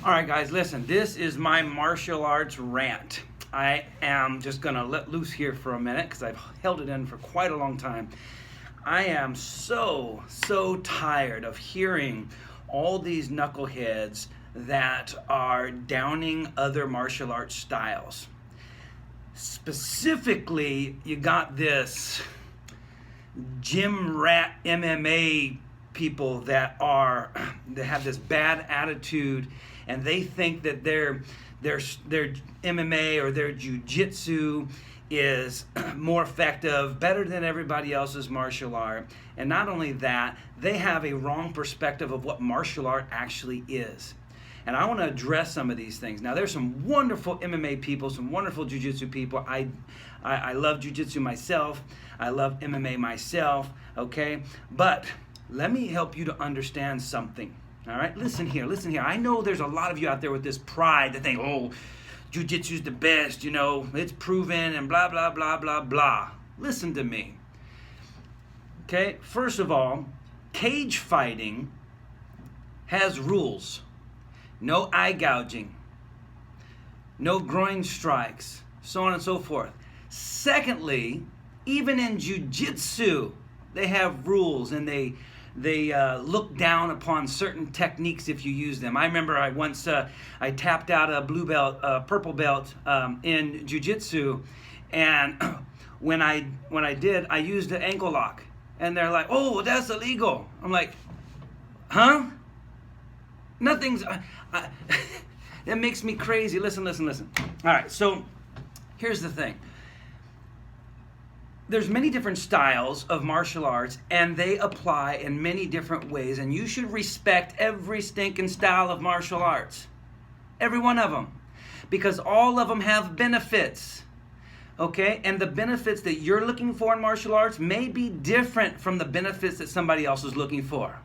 All right, guys, listen, this is my martial arts rant. I am just going to let loose here for a minute because I've held it in for quite a long time. I am so tired of hearing all these knuckleheads that are downing other martial arts styles. Specifically, you got this gym rat MMA people that have this bad attitude, and they think that their MMA or their jiu-jitsu is more effective, better than everybody else's martial art. And not only that, they have a wrong perspective of what martial art actually is. And I want to address some of these things. Now, there's some wonderful MMA people, some wonderful jiu-jitsu people. I love jiu-jitsu myself. I love MMA myself, okay? But let me help you to understand something, all right? Listen here. I know there's a lot of you out there with this pride that think, oh, jiu-jitsu's the best, you know, it's proven and blah, blah, blah, blah, blah. Listen to me, okay? First of all, cage fighting has rules. No eye gouging, no groin strikes, so on and so forth. Secondly, even in jiu-jitsu, they have rules, and they look down upon certain techniques if you use them. I remember I once I tapped out a blue belt, purple belt in jiu-jitsu, and when I did, I used an ankle lock, and they're like, "Oh, that's illegal." I'm like, "Huh? Nothing's." That makes me crazy. Listen. All right, so here's the thing. There's many different styles of martial arts, and they apply in many different ways, and you should respect every stinking style of martial arts. Every one of them. Because all of them have benefits. Okay? And the benefits that you're looking for in martial arts may be different from the benefits that somebody else is looking for.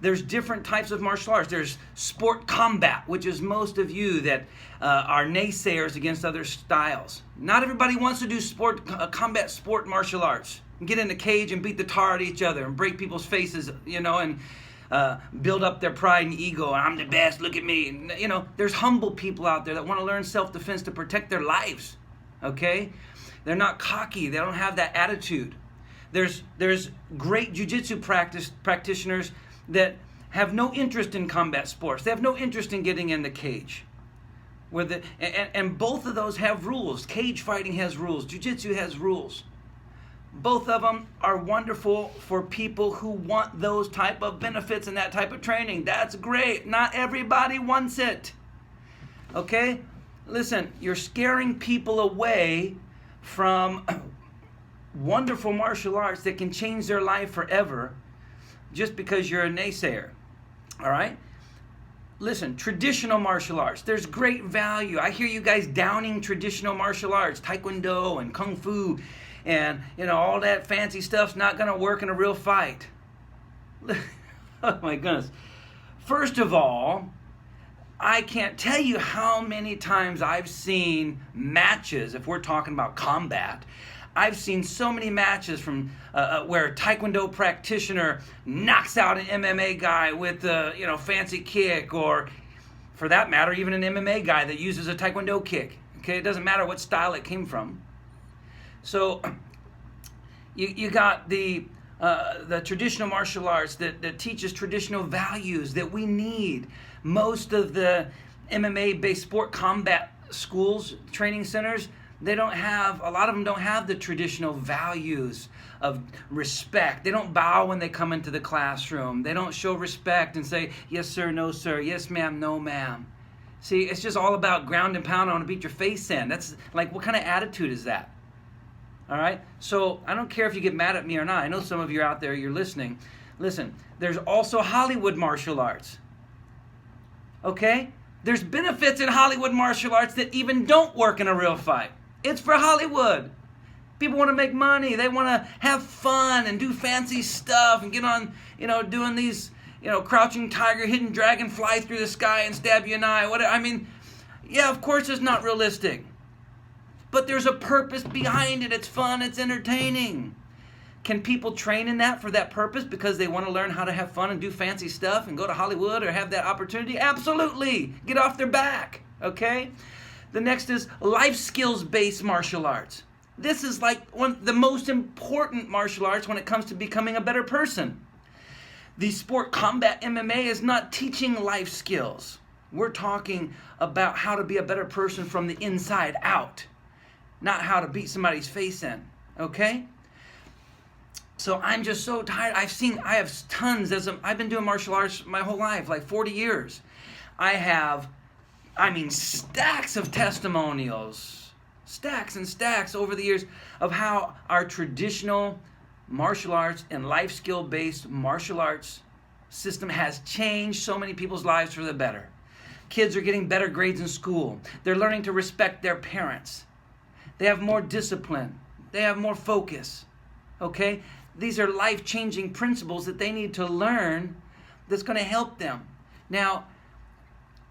There's different types of martial arts. There's sport combat, which is most of you that are naysayers against other styles. Not everybody wants to do combat sport martial arts. Get in the cage and beat the tar at each other and break people's faces, you know, and build up their pride and ego. And I'm the best, look at me. And, you know, there's humble people out there that want to learn self-defense to protect their lives, okay? They're not cocky. They don't have that attitude. There's great jiu-jitsu practitioners that have no interest in combat sports. They have no interest in getting in the cage. And both of those have rules. Cage fighting has rules. Jiu-jitsu has rules. Both of them are wonderful for people who want those type of benefits and that type of training. That's great. Not everybody wants it. Okay? Listen, you're scaring people away from wonderful martial arts that can change their life forever just because you're a naysayer, all right? Listen, traditional martial arts, there's great value. I hear you guys downing traditional martial arts, taekwondo and kung fu, and, you know, all that fancy stuff's not going to work in a real fight. Oh, my goodness. First of all, I can't tell you how many times I've seen matches, if we're talking about combat. I've seen so many matches from where a taekwondo practitioner knocks out an MMA guy with a fancy kick, or for that matter, even an MMA guy that uses a taekwondo kick. Okay, it doesn't matter what style it came from. So you got the traditional martial arts that teaches traditional values that we need. Most of the MMA-based sport combat schools, training centers, a lot of them don't have the traditional values of respect. They don't bow when they come into the classroom. They don't show respect and say, yes, sir, no, sir, yes, ma'am, no, ma'am. See, it's just all about ground and pound. I want to beat your face in. That's like, what kind of attitude is that? All right? So I don't care if you get mad at me or not. I know some of you out there, you're listening. Listen, there's also Hollywood martial arts. Okay? There's benefits in Hollywood martial arts that even don't work in a real fight. It's for Hollywood. People want to make money. They want to have fun and do fancy stuff and get on, doing these, crouching tiger, hidden dragon, fly through the sky and stab you in the eye. Whatever. I mean, yeah, of course it's not realistic. But there's a purpose behind it. It's fun. It's entertaining. Can people train in that for that purpose because they want to learn how to have fun and do fancy stuff and go to Hollywood or have that opportunity? Absolutely. Get off their back, okay? The next is life skills-based martial arts. This is like one of the most important martial arts when it comes to becoming a better person. The sport combat MMA is not teaching life skills. We're talking about how to be a better person from the inside out, not how to beat somebody's face in, okay? So I'm just so tired. I have tons. I've been doing martial arts my whole life, like 40 years. I have, stacks of testimonials, stacks and stacks over the years of how our traditional martial arts and life skill-based martial arts system has changed so many people's lives for the better. Kids are getting better grades in school. They're learning to respect their parents. They have more discipline. They have more focus. Okay? These are life-changing principles that they need to learn that's going to help them. Now,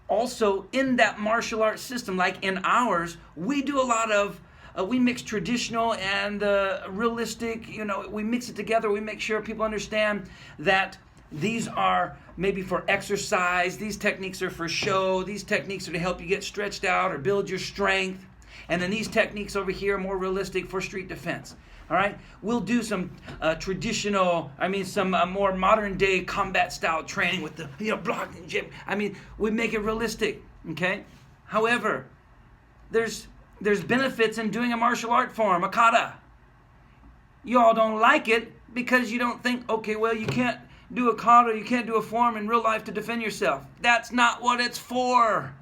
also in that martial arts system, like in ours, we do a lot of, we mix traditional and realistic, we mix it together. We make sure people understand that these are maybe for exercise. These techniques are for show. These techniques are to help you get stretched out or build your strength. And then these techniques over here are more realistic for street defense. All right? We'll do some traditional, some more modern day combat style training with the, blocking gym. We make it realistic, okay? However, there's benefits in doing a martial art form, a kata. You all don't like it because you don't think, okay, well, you can't do a kata, you can't do a form in real life to defend yourself. That's not what it's for.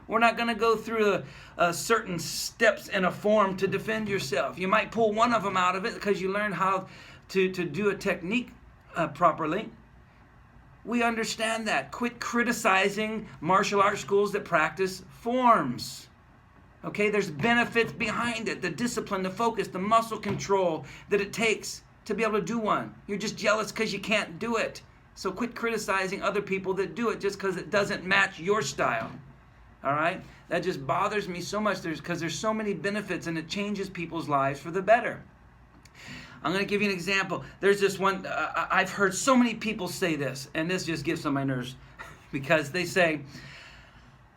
We're not going to go through certain steps in a form to defend yourself. You might pull one of them out of it because you learned how to do a technique properly. We understand that. Quit criticizing martial arts schools that practice forms. Okay, there's benefits behind it. The discipline, the focus, the muscle control that it takes to be able to do one. You're just jealous because you can't do it. So quit criticizing other people that do it just because it doesn't match your style. All right? That just bothers me so much because there's so many benefits and it changes people's lives for the better. I'm going to give you an example. There's this one, I've heard so many people say this, and this just gets on my nerves because they say,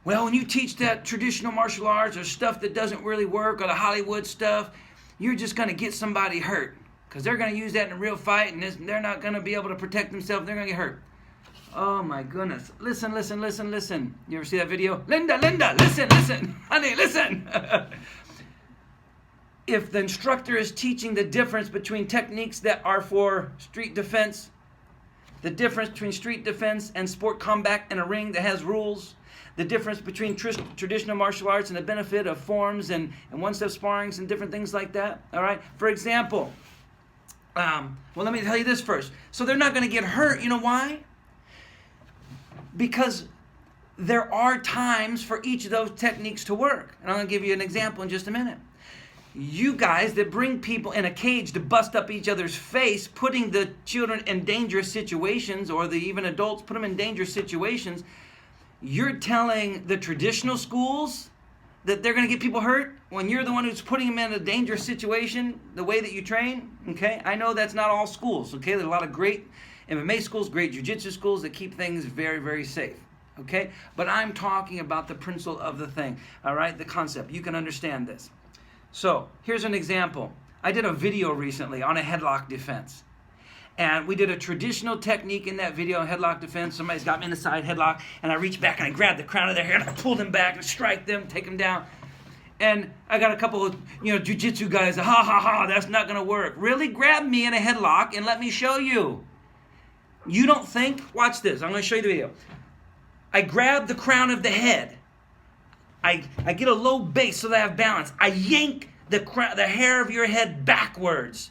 well, when you teach that traditional martial arts or stuff that doesn't really work or the Hollywood stuff, you're just going to get somebody hurt because they're going to use that in a real fight and they're not going to be able to protect themselves. They're going to get hurt. Oh my goodness. Listen. You ever see that video? Linda, listen. Honey, listen. If the instructor is teaching the difference between techniques that are for street defense, the difference between street defense and sport combat in a ring that has rules, the difference between traditional martial arts and the benefit of forms and one-step sparrings and different things like that, all right? For example, well, let me tell you this first. So they're not going to get hurt. You know why? Because there are times for each of those techniques to work. And I'm going to give you an example in just a minute. You guys that bring people in a cage to bust up each other's face, putting the children in dangerous situations, or even adults put them in dangerous situations, you're telling the traditional schools that they're going to get people hurt when you're the one who's putting them in a dangerous situation the way that you train, okay? I know that's not all schools, okay? There's a lot of great MMA schools, great jiu-jitsu schools that keep things very, very safe, okay? But I'm talking about the principle of the thing, all right? The concept. You can understand this. So here's an example. I did a video recently on a headlock defense. And we did a traditional technique in that video, headlock defense. Somebody's got me in the side headlock, and I reach back and I grab the crown of their hair and I pull them back and strike them, take them down. And I got a couple of, jiu-jitsu guys, that's not going to work. Really? Grab me in a headlock and let me show you. You don't think? Watch this. I'm going to show you the video. I grab the crown of the head. I get a low base so that I have balance. I yank the hair of your head backwards.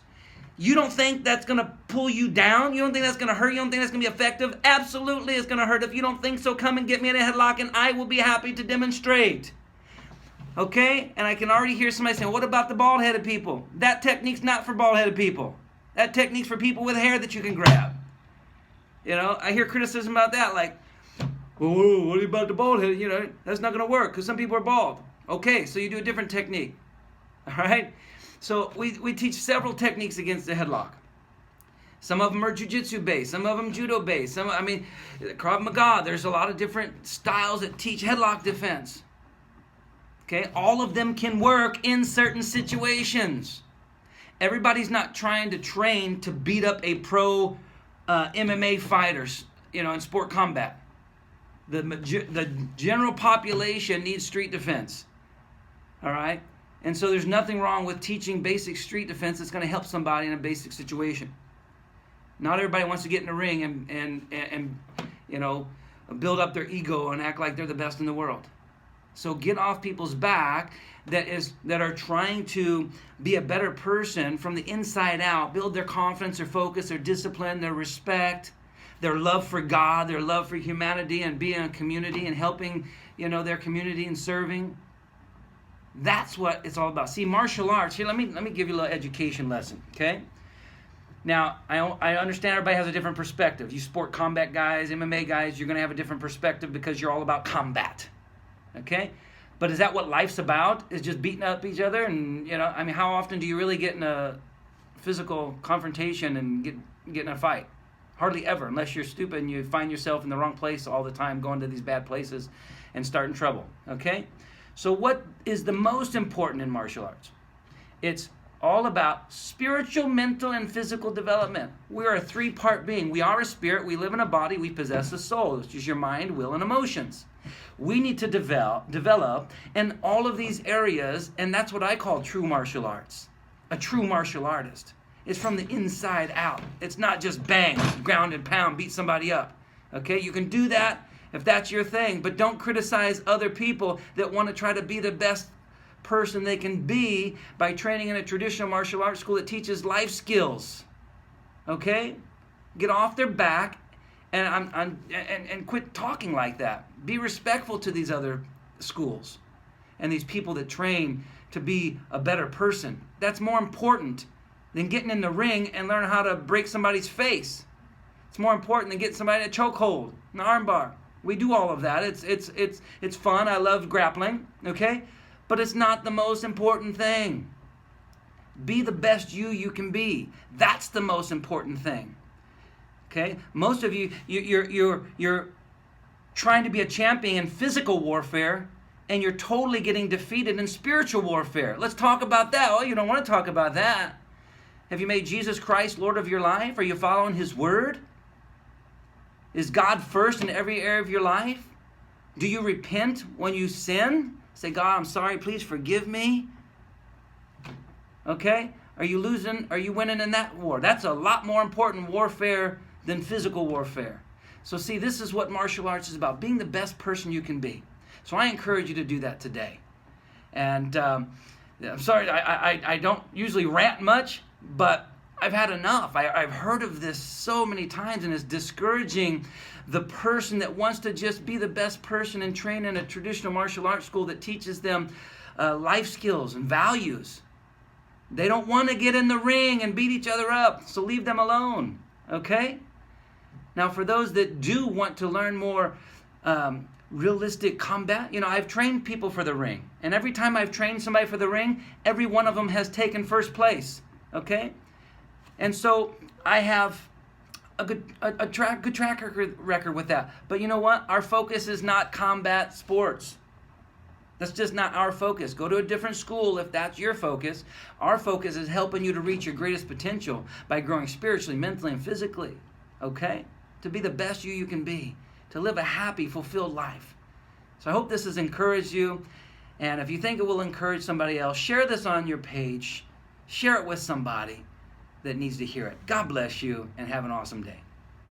You don't think that's going to pull you down? You don't think that's going to hurt? You don't think that's going to be effective? Absolutely it's going to hurt. If you don't think so, come and get me in a headlock and I will be happy to demonstrate. Okay? And I can already hear somebody saying, what about the bald-headed people? That technique's not for bald-headed people. That technique's for people with hair that you can grab. I hear criticism about that, like, oh, what about the bald-headed? That's not going to work because some people are bald. Okay, so you do a different technique. All right? So we teach several techniques against the headlock. Some of them are jiu-jitsu based, some of them judo based, Krav Maga. There's a lot of different styles that teach headlock defense. Okay, all of them can work in certain situations. Everybody's not trying to train to beat up a pro MMA fighters, in sport combat. The general population needs street defense. All right? And so there's nothing wrong with teaching basic street defense that's going to help somebody in a basic situation. Not everybody wants to get in the ring and build up their ego and act like they're the best in the world. So get off people's back that are trying to be a better person from the inside out, build their confidence, their focus, their discipline, their respect, their love for God, their love for humanity and being a community and helping, their community and serving. That's what it's all about. See, martial arts, here, let me give you a little education lesson, okay? Now, I understand everybody has a different perspective. You sport combat guys, MMA guys, you're going to have a different perspective because you're all about combat, okay? But is that what life's about? Is just beating up each other? And, how often do you really get in a physical confrontation and get in a fight? Hardly ever, unless you're stupid and you find yourself in the wrong place all the time, going to these bad places and starting trouble, okay? So what is the most important in martial arts? It's all about spiritual, mental, and physical development. We are a three-part being. We are a spirit, we live in a body, we possess a soul, which is your mind, will, and emotions. We need to develop in all of these areas, and that's what I call true martial arts. A true martial artist. It's from the inside out. It's not just bang, ground and pound, beat somebody up. Okay, you can do that if that's your thing, but don't criticize other people that want to try to be the best person they can be by training in a traditional martial arts school that teaches life skills. Okay? Get off their back and quit talking like that. Be respectful to these other schools and these people that train to be a better person. That's more important than getting in the ring and learn how to break somebody's face. It's more important than getting somebody in a chokehold, an armbar. We do all of that. It's fun. I love grappling, okay? But it's not the most important thing. Be the best you can be. That's the most important thing. Okay? Most of you're trying to be a champion in physical warfare, and you're totally getting defeated in spiritual warfare. Let's talk about that. Oh, you don't want to talk about that. Have you made Jesus Christ Lord of your life? Are you following His Word? Is God first in every area of your life? Do you repent when you sin? Say, God, I'm sorry, please forgive me. Okay? Are you losing? Are you winning in that war? That's a lot more important warfare than physical warfare. So see, this is what martial arts is about, being the best person you can be. So I encourage you to do that today. And I'm sorry, I don't usually rant much, but I've had enough. I've heard of this so many times, and it's discouraging the person that wants to just be the best person and train in a traditional martial arts school that teaches them life skills and values. They don't want to get in the ring and beat each other up, so leave them alone, okay? Now, for those that do want to learn more realistic combat, I've trained people for the ring, and every time I've trained somebody for the ring, every one of them has taken first place, okay? And so I have a good track record with that. But you know what? Our focus is not combat sports. That's just not our focus. Go to a different school if that's your focus. Our focus is helping you to reach your greatest potential by growing spiritually, mentally, and physically. Okay? To be the best you can be. To live a happy, fulfilled life. So I hope this has encouraged you. And if you think it will encourage somebody else, share this on your page. Share it with somebody that needs to hear it. God bless you, and have an awesome day.